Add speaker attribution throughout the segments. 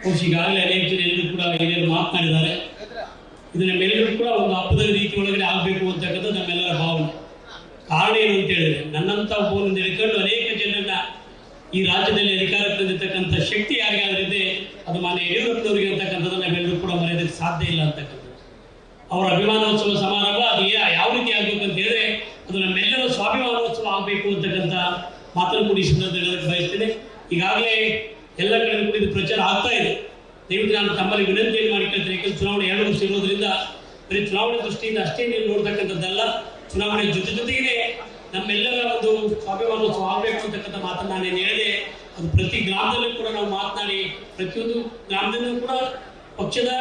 Speaker 1: ಈಗಾಗಲೇ ಅನೇಕ ಜನ ಎಲ್ಲರೂ ಕೂಡ ಹಿರಿಯರು ಮಾತನಾಡಿದ್ದಾರೆ. ಇದು ನಮ್ಮೆಲ್ಲರೂ ಕೂಡ ಒಂದು ಹಬ್ಬದ ರೀತಿ ಒಳಗಡೆ ಆಗಬೇಕು ಅಂತಕ್ಕಂಥದ್ದು ನಮ್ಮೆಲ್ಲರ ಭಾವನೆ. ಕಾರಣ ಏನು ಅಂತ ಹೇಳಿದ್ರೆ, ನನ್ನಂತ ಒಬ್ಬರನ್ನು ಹಿಡ್ಕೊಂಡು ಅನೇಕ ಜನರನ್ನ ಈ ರಾಜ್ಯದಲ್ಲಿ ಅಧಿಕಾರಕ್ಕೆ ತಂದಿರ್ತಕ್ಕಂಥ ಶಕ್ತಿ ಯಾರಿಗಾದ್ರಿದೆ ಅದು ಮಾನ್ಯ ಯಡಿಯೂರಪ್ಪನವರಿಗೆ ಅಂತಕ್ಕಂಥದ್ದು ನಾವೆಲ್ಲರೂ ಕೂಡ ಮರೆಯೋದಕ್ಕೆ ಸಾಧ್ಯ ಇಲ್ಲ ಅಂತಕ್ಕಂಥದ್ದು. ಅವರ ಅಭಿಮಾನೋತ್ಸವ ಸಮಾರಂಭ ಅದು ಯಾವ ರೀತಿ ಆಗಬೇಕು ಅಂತ ಹೇಳಿದ್ರೆ ಅದು ನಮ್ಮೆಲ್ಲರ ಸ್ವಾಭಿಮಾನೋತ್ಸವ ಆಗಬೇಕು ಅಂತಕ್ಕಂಥ ಮಾತನ್ನು ಕೂಡ ಈ ಸಂದರ್ಭದಲ್ಲಿ ಬಯಸ್ತೇನೆ. ಈಗಾಗಲೇ ಎಲ್ಲ ಕಡೆ ಕೂಡ ಇದು ಪ್ರಚಾರ ಆಗ್ತಾ ಇದೆ. ದಯವಿಟ್ಟು ನಾನು ತಮ್ಮಲ್ಲಿ ವಿನಂತಿಯನ್ನು ಮಾಡಿಕೊಳ್ತೇನೆ. ಯಾಕಂದ್ರೆ ಚುನಾವಣೆ 2 ವರ್ಷ ಇರೋದ್ರಿಂದ ಬರೀ ಚುನಾವಣೆ ದೃಷ್ಟಿಯಿಂದ ಅಷ್ಟೇ ನೀವು ನೋಡ್ತಕ್ಕಂಥದ್ದಲ್ಲ, ಚುನಾವಣೆ ಜೊತೆಗೆ ನಮ್ಮೆಲ್ಲರ ಒಂದು ಸ್ವಾಭಿಮಾನೋತ್ಸವ ಆಗಬೇಕು ಅಂತಕ್ಕಂಥ ಮಾತನ್ನು ನಾನೇನು ಹೇಳಿದೆ. ಅದು ಪ್ರತಿ ಗ್ರಾಮದಲ್ಲೂ ಕೂಡ ನಾವು ಮಾತನಾಡಿ ಪ್ರತಿಯೊಂದು ಗ್ರಾಮದಲ್ಲೂ ಕೂಡ ಪಕ್ಷದ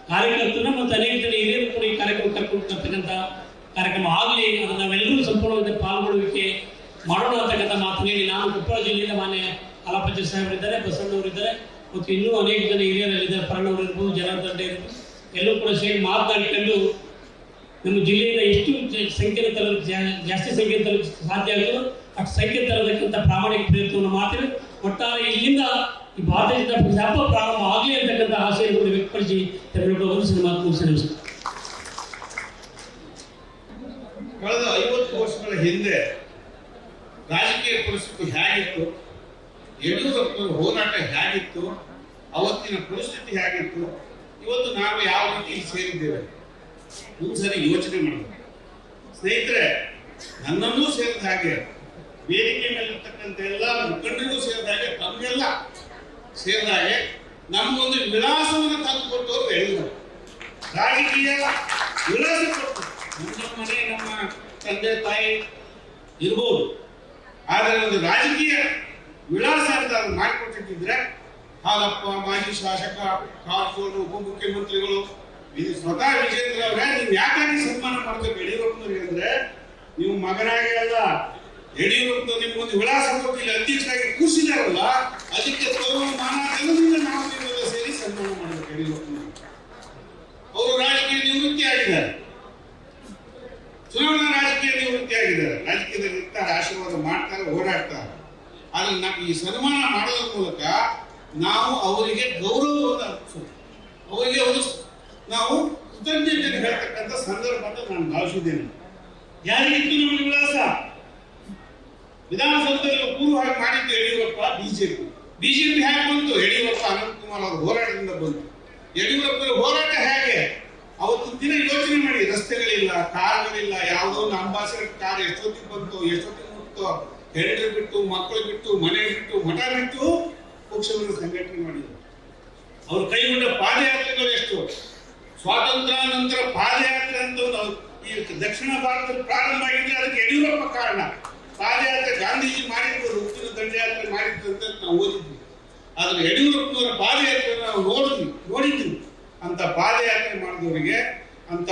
Speaker 1: ಕಾರ್ಯಕರ್ತರನ್ನ ಮತ್ತು ಅನೇಕ ಜನ ಹಿರಿಯರು ಕೂಡ ಈ ಕಾರ್ಯಕ್ರಮ ಕರ್ಕೊಂಡು ಬರ್ತಕ್ಕಂಥ ಕಾರ್ಯಕ್ರಮ ಆಗಲಿ, ಅದನ್ನು ನಾವೆಲ್ಲರೂ ಸಂಪೂರ್ಣವಾಗಿ ಪಾಲ್ಗೊಳ್ಳುವಿಕೆ ಮಾಡೋಣ ಅಂತಕ್ಕಂಥ ಮಾತನ್ನು ಹೇಳಿ ನಾನು ಕೊಪ್ಪಳ ಜಿಲ್ಲೆಯಿಂದ ಮಾನ್ಯ ಆಲಪಜ್ಜ ಸಾಹೇಬರಿದ್ದಾರೆ, ಬಸಣ್ಣವರಿದ್ದಾರೆ ಮತ್ತು ಇನ್ನೂ ಅನೇಕ ಜನ ಹಿರಿಯರಲ್ಲಿದ್ದಾರೆ, ಪರಣ್ಣವರು ಇರ್ಬೋದು, ಜನಾರ್ದನ್ ಇರ್ಬೋದು, ಎಲ್ಲರೂ ಕೂಡ ಸೇರಿ ಮಾತನಾಡಿಕೊಂಡು ನಮ್ಮ ಜಿಲ್ಲೆಯಿಂದ ಎಷ್ಟು ಸಂಖ್ಯೆಯನ್ನು ತರಲು ಜಾಸ್ತಿ ಸಂಖ್ಯೆಯನ್ನು ತರಲು ಸಾಧ್ಯ ಆಗುತ್ತೋ ಅಷ್ಟು ಸಂಖ್ಯೆ ತರತಕ್ಕಂಥ ಪ್ರಾಮಾಣಿಕ ಪ್ರಯತ್ನವನ್ನು ಮಾಡ್ತೀವಿ. ಒಟ್ಟಾರೆ ಇಲ್ಲಿಂದ ಈ ಭಾರತೀಯ ಜನತಾ ಪಕ್ಷದ ಹಬ್ಬ ಪ್ರಾರಂಭ ಆಗಲಿ ಅಂತಕ್ಕಂಥ ಆಶೆಯನ್ನು ಕೂಡ ವ್ಯಕ್ತಪಡಿಸಿ ಒಂದು ಮಾತು ಮುಗಿಸಿ.
Speaker 2: ಕಳೆದ 50 ವರ್ಷಗಳ ಹಿಂದೆ ರಾಜಕೀಯ ಪರಿಸ್ಥಿತಿ ಹೇಗಿತ್ತು, ಯಡಿಯೂರಪ್ಪನವರ ಹೋರಾಟ ಹೇಗಿತ್ತು, ಅವತ್ತಿನ ಪರಿಸ್ಥಿತಿ ಹೇಗಿತ್ತು, ಇವತ್ತು ನಾವು ಯಾವ ರೀತಿ ಸೇರಿದ್ದೇವೆ ಒಂದ್ಸರಿ ಯೋಚನೆ ಮಾಡಬೇಕು. ಸ್ನೇಹಿತರೆ, ನನ್ನನ್ನೂ ಸೇರಿದ ಹಾಗೆ ವೇದಿಕೆ ಮೇಲಿರ್ತಕ್ಕಂಥ ಎಲ್ಲ ಮುಖಂಡರಿಗೂ ಸೇರಿದ ಹಾಗೆ ತಮಗೆಲ್ಲ ಸೇರಿದ ಹಾಗೆ ನಮಗೊಂದು ವಿಳಾಸವನ್ನು ತಂದುಕೊಟ್ಟವರು ಯಡಿಯೂರಪ್ಪ. ರಾಜಕೀಯ ವಿಳಾಸ ಕೊಟ್ಟು ನಮ್ಮ ಮನೆ ನಮ್ಮ ತಂದೆ ತಾಯಿ ಇರ್ಬೋದು, ಆದರೆ ಒಂದು ರಾಜಕೀಯ ವಿಳಾಸ ಅಂತ ಅದು ಮಾಡಿಕೊಟ್ಟಿದ್ರೆ ಹಾಲಪ್ಪ, ಮಾಜಿ ಶಾಸಕ, ಕಾರಜೋಳು, ಉಪಮುಖ್ಯಮಂತ್ರಿಗಳು, ಇದು ಸ್ವತಃ ವಿಜೇಂದ್ರ ಅವರೇ, ನೀವು ಯಾಕಾಗಿ ಸನ್ಮಾನ ಮಾಡ್ಬೇಕು ಯಡಿಯೂರಪ್ಪನವ್ರಿಗೆ ಅಂದ್ರೆ ನೀವು ಮಗನಾಗಿ ಅಲ್ಲ, ಯಡಿಯೂರಪ್ಪನವ್ರು ನಿಮ್ಗೊಂದು ವಿಳಾಸ ಕೊಟ್ಟು ಇಲ್ಲಿ ಅಧ್ಯಕ್ಷರಾಗಿ ಕೂರಿಸಿದಾರಲ್ಲ, ಅದಕ್ಕೆ ತರುವ ಮಾನ ತೆಗೆದಿಂದ ನಾವು ನೀವೆಲ್ಲ ಸೇರಿ ಸನ್ಮಾನ ಮಾಡಬೇಕು ಯಡಿಯೂರಪ್ಪನವ್ರು. ಅವರು ರಾಜಕೀಯ ನಿವೃತ್ತಿ ಆಗಿದ್ದಾರೆ, ಚುನಾವಣಾ ರಾಜಕೀಯ ನಿವೃತ್ತಿ ಆಗಿದ್ದಾರೆ, ರಾಜಕೀಯದಲ್ಲಿ ಇರ್ತಾರೆ, ಆಶೀರ್ವಾದ ಮಾಡ್ತಾರೆ, ಓಡಾಡ್ತಾರೆ. ಆದ್ರೆ ನಾವು ಈ ಸನ್ಮಾನ ಮಾಡೋದ್ರ ಮೂಲಕ ನಾವು ಅವರಿಗೆ ಗೌರವವನ್ನು ಅರ್ಪಿಸೋದು, ಅವರಿಗೆ ನಾವು ಕೃತಜ್ಞತೆಯನ್ನು ಹೇಳ್ತಕ್ಕಂಥ ಸಂದರ್ಭ ಅಂತ ನಾನು ಭಾವಿಸಿದ್ದೇನೆ. ಯಾರಿಗಿತ್ತು ನಮ್ಮ ವಿಳಾಸ? ವಿಧಾನಸೌಧದಲ್ಲಿ ಪೂರ್ವವಾಗಿ ಮಾಡಿದ್ದು ಯಡಿಯೂರಪ್ಪ, ಬಿಜೆಪಿ ಹೇಗೆ ಬಂತು? ಯಡಿಯೂರಪ್ಪ ಅನಂತಕುಮಾರ್ ಅವರ ಹೋರಾಟದಿಂದ ಬಂತು. ಯಡಿಯೂರಪ್ಪರ ಹೋರಾಟ ಹೇಗೆ? ಅವತ್ತು ದಿನ ಯೋಚನೆ ಮಾಡಿ, ರಸ್ತೆಗಳಿಲ್ಲ, ಕಾರ್ಗಳಿಲ್ಲ, ಯಾವುದೋ ಒಂದು ಅಂಬಾಸಿಡರ್ ಕಾರ್ ಎಷ್ಟೊತ್ತಿಗೆ ಬಂತು, ಎಷ್ಟೊತ್ತಿಗೆ ಮುಟ್ಟು, ಹೆಂಡರು ಬಿಟ್ಟು, ಮಕ್ಕಳು ಬಿಟ್ಟು, ಮನೆ ಬಿಟ್ಟು, ಮಠ ಬಿಟ್ಟು ಪಕ್ಷವನ್ನು ಸಂಘಟನೆ ಮಾಡಿದರು. ಅವರು ಕೈಗೊಂಡ ಪಾದಯಾತ್ರೆಗಳು ಎಷ್ಟು? ಸ್ವಾತಂತ್ರ್ಯ ನಂತರ ಪಾದಯಾತ್ರೆ ಅಂತ ಈ ದಕ್ಷಿಣ ಭಾರತದಲ್ಲಿ ಪ್ರಾರಂಭ ಆಗಿದೆ, ಅದಕ್ಕೆ ಯಡಿಯೂರಪ್ಪ ಕಾರಣ. ಪಾದಯಾತ್ರೆ ಗಾಂಧೀಜಿ ಮಾಡಿರ್ಬೋದು, ಉಪ್ಪಿನ ದಂಡಯಾತ್ರೆ ಮಾಡಿದ್ರು ಅಂತ ನಾವು ಓದಿದ್ವಿ. ಆದ್ರೆ ಯಡಿಯೂರಪ್ಪನವರ ಪಾದಯಾತ್ರೆ ನಾವು ನೋಡಿದ್ವಿ. ಅಂತ ಪಾದಯಾತ್ರೆ ಮಾಡಿದವರಿಗೆ, ಅಂತ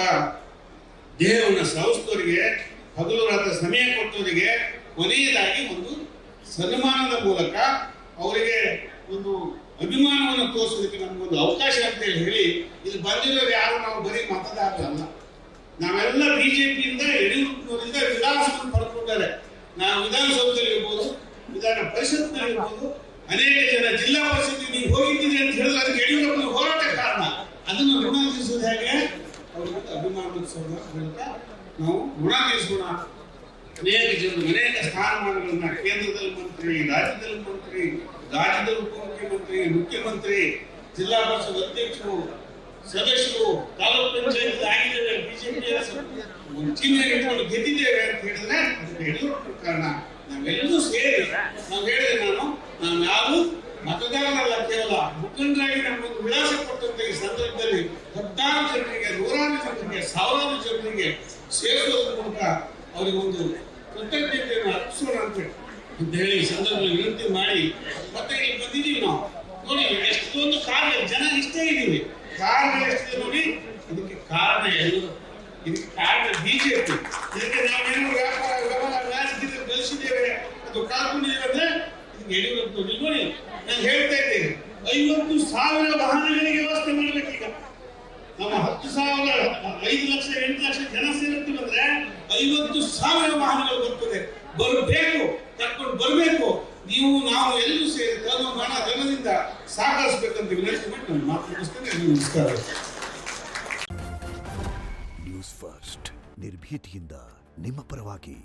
Speaker 2: ದೇಹವನ್ನು ಸವಿಸಿದವರಿಗೆ, ಹಗಲು ರಾತ್ರಿ ಸಮಯ ಕೊಟ್ಟವರಿಗೆ ಕೊನೆಯದಾಗಿ ಒಂದು ಸನ್ಮಾನದ ಮೂಲಕ ಅವರಿಗೆ ಒಂದು ಅಭಿಮಾನವನ್ನು ತೋರಿಸೋದಕ್ಕೆ ನಮಗೊಂದು ಅವಕಾಶ ಅಂತ ಹೇಳಿ ಇಲ್ಲಿ ಬಂದಿರೋರು ಯಾರು ನಾವು ಬರೀ ಮತದಾರರಲ್ಲ, ನಾವೆಲ್ಲ ಬಿಜೆಪಿಯಿಂದ ಯಡಿಯೂರಪ್ಪನವರಿಂದ ವಿಳಾಸವನ್ನು ಪಡ್ಕೊಂಡಿದ್ದಾರೆ. ನಾವು ವಿಧಾನಸೌಧದಲ್ಲಿ ಇರ್ಬೋದು, ವಿಧಾನ ಪರಿಷತ್ನಲ್ಲಿ ಇರ್ಬೋದು, ಅನೇಕ ಜನ ಜಿಲ್ಲಾ ಪರಿಷತ್ ನೀವು ಹೋಗಿದ್ದೀರಿ ಅಂತ ಹೇಳಿದ್ರೆ ಅದಕ್ಕೆ ಯಡಿಯೂರಪ್ಪನ ಹೋರಾಟ ಕಾರಣ. ಅದನ್ನು ಋಣ ತೀರಿಸೋದು ಹೇಗೆ? ಅವ್ರಿಗೆ ಅಭಿಮಾನೋತ್ಸವದ ಮೂಲಕ ನಾವು ಋಣ ತೀರಿಸೋಣ. ಅನೇಕ ಜನರು ಅನೇಕ ಸ್ಥಾನಮಾನಗಳನ್ನ ಕೇಂದ್ರದಲ್ಲಿ ಮಂತ್ರಿ, ರಾಜ್ಯದಲ್ಲಿ ಮಂತ್ರಿ, ರಾಜ್ಯದಲ್ಲಿ ಉಪಮುಖ್ಯಮಂತ್ರಿ, ಮುಖ್ಯಮಂತ್ರಿ, ಜಿಲ್ಲಾ ಪರಿಷತ್ ಅಧ್ಯಕ್ಷರು, ಸದಸ್ಯರು, ತಾಲೂಕು ಪಂಚಾಯತ್ ಆಗಿದ್ದೇವೆ, ಬಿಜೆಪಿಯ ಚಿಹ್ನೆ ಇಟ್ಕೊಂಡು ಗೆದ್ದಿದ್ದೇವೆ ಅಂತ ಹೇಳಿದ್ರೆ ಅದಕ್ಕೆ ಯಡಿಯೂರಪ್ಪ ಕಾರಣ. ನಾವೆಲ್ಲರೂ ಸೇರಿ ನಾವು ಹೇಳಿದೆ, ನಾನು ಯಾರು ಮತದಾರರಲ್ಲ, ಕೇವಲ ಮುಖಂಡರಾಗಿ ನಮಗೊಂದು ವಿಳಾಸ ಕೊಟ್ಟಂತ ಈ ಸಂದರ್ಭದಲ್ಲಿ ಹತ್ತಾರು ಜನರಿಗೆ, ನೂರಾರು ಜನರಿಗೆ, ಸಾವಿರಾರು ಜನರಿಗೆ ಸೇರಿಸೋದ್ರ ಮೂಲಕ ಅವರಿಗೊಂದು ಕೃತಜ್ಞತೆಯನ್ನು ಅರ್ಪಿಸೋಣ ಅಂತ ಹೇಳಿ ಈ ಸಂದರ್ಭದಲ್ಲಿ ವಿನಂತಿ ಮಾಡಿ ಮತ್ತೆ ಇಲ್ಲಿ ಬಂದಿದ್ದೀವಿ. ನಾವು ನೋಡಿ ಎಷ್ಟೊಂದು ಕಾರ್ಯ ಜನ ಇಷ್ಟೇ ಇದ್ದೀವಿ, ಕಾರಣಗಳು ಎಷ್ಟಿದೆ ನೋಡಿ. ಇದಕ್ಕೆ ಕಾರಣ ಎಲ್ಲರೂ, ಇದಕ್ಕೆ ಕಾರಣ ಬಿಜೆಪಿ. ಇದಕ್ಕೆ ನಾವೇನು ವ್ಯವಹಾರ ರಾಜಕೀಯದಲ್ಲಿ ಗಳಿಸಿದ್ದೇವೆ, ಅದು ಕಳ್ಕೊಂಡಿದ್ದೇವೆ ಅಂದ್ರೆ ಇದಕ್ಕೆ ಯಡಿಯೂರಪ್ಪನವರು. ನೋಡಿ ನಾನು ಹೇಳ್ತಾ ಇದ್ದೇನೆ, 50,000 ವಾಹನಗಳಿಗೆ ವ್ಯವಸ್ಥೆ ಮಾಡ್ಬೇಕೀಗ. ನಮ್ಮ 10,000, 5 ಲಕ್ಷ, 8 ಲಕ್ಷ ಜನ ಸೇರುತ್ತೀವಿ ಅಂದ್ರೆ 50,000 ವಾಹನಗಳು ಬರ್ತದೆ, ಬರಬೇಕು, ಕರ್ಕೊಂಡು ಬರಬೇಕು. ನೀವು ನಾವು ಎಲ್ಲರೂ ಸೇರಿ ತನ್ನ ಹಣ ಜನದಿಂದ ಸಾಕರಿಸಬೇಕಂತ ವಿನಂತಿ ಮಾಡಿ ನನ್ನ ಮಾತು ಮುಗಿಸ್ತೇನೆ. ನಮಸ್ಕಾರ.
Speaker 3: ನ್ಯೂಸ್ ಫಸ್ಟ್ ನಿರ್ಭೀತಿಯಿಂದ ನಿಮ್ಮ ಪರವಾಗಿ.